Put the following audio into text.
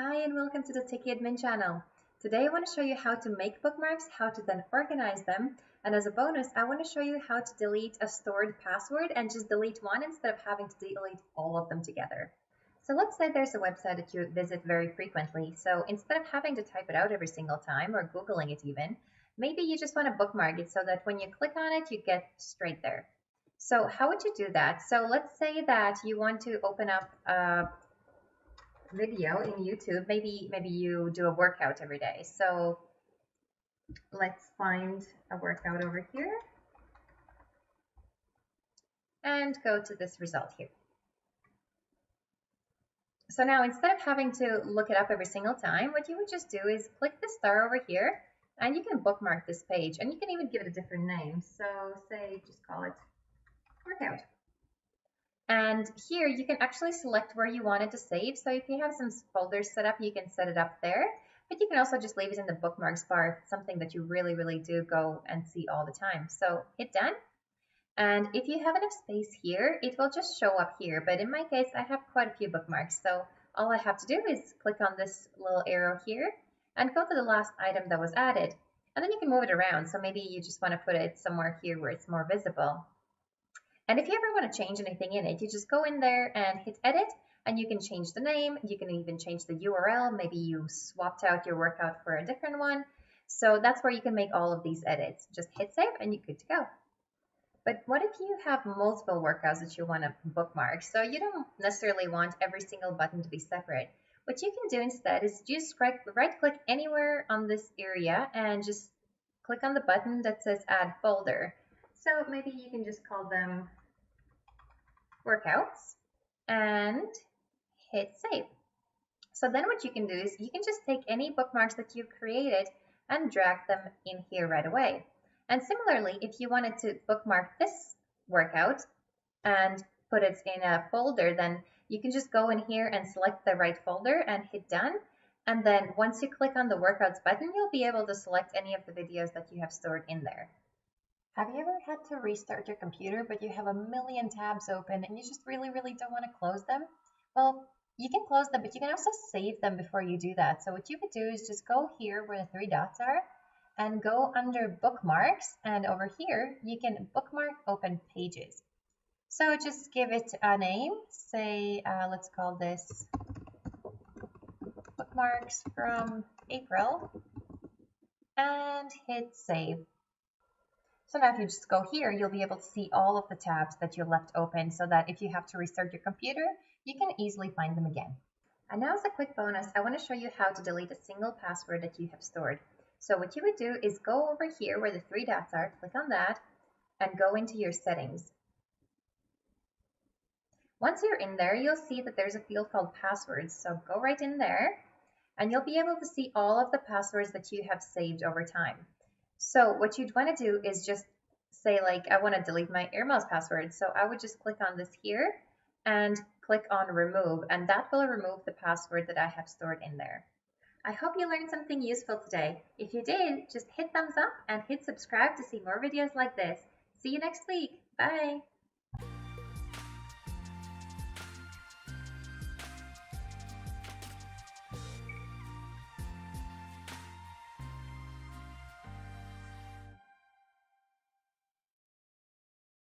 Hi and welcome to the Techie Admin channel. Today I want to show you how to make bookmarks, how to then organize them, and as a bonus I want to show you how to delete a stored password and just delete one instead of having to delete all of them together. So let's say there's a website that you visit very frequently, so instead of having to type it out every single time or Googling it even, maybe you just want to bookmark it so that when you click on it you get straight there. So how would you do that? So let's say that you want to open up video in YouTube. Maybe you do a workout every day. So let's find a workout over here and go to this result here. So now instead of having to look it up every single time, what you would just do is click the star over here and you can bookmark this page, and you can even give it a different name. So say just call it workout. And here you can actually select where you want it to save. So if you have some folders set up, you can set it up there. But you can also just leave it in the bookmarks bar if it's something that you really do go and see all the time. So hit done. And if you have enough space here, it will just show up here. But in my case, I have quite a few bookmarks. So all I have to do is click on this little arrow here and go to the last item that was added. And then you can move it around. So maybe you just want to put it somewhere here where it's more visible. And if you ever want to change anything in it, you just go in there and hit edit, and you can change the name. You can even change the URL. Maybe you swapped out your workout for a different one. So that's where you can make all of these edits. Just hit save and you're good to go. But what if you have multiple workouts that you want to bookmark? So you don't necessarily want every single button to be separate. What you can do instead is just right click anywhere on this area and just click on the button that says add folder. So maybe you can just call them workouts and hit save. So then what you can do is you can just take any bookmarks that you've created and drag them in here right away. And similarly, if you wanted to bookmark this workout and put it in a folder, then you can just go in here and select the right folder and hit done. And then once you click on the workouts button, you'll be able to select any of the videos that you have stored in there. Have you ever had to restart your computer, but you have a million tabs open and you just really don't want to close them? Well, you can close them, but you can also save them before you do that. So what you could do is just go here where the three dots are and go under bookmarks, and over here you can bookmark open pages. So just give it a name. Say, let's call this bookmarks from April and hit save. So now if you just go here, you'll be able to see all of the tabs that you left open so that if you have to restart your computer, you can easily find them again. And now as a quick bonus, I want to show you how to delete a single password that you have stored. So what you would do is go over here where the three dots are, click on that, and go into your settings. Once you're in there, you'll see that there's a field called passwords. So go right in there, and you'll be able to see all of the passwords that you have saved over time. So what you'd want to do is just say, like, I want to delete my AirMails password. So I would just click on this here and click on remove, and that will remove the password that I have stored in there. I hope you learned something useful today. If you did, just hit thumbs up and hit subscribe to see more videos like this. See you next week. Bye.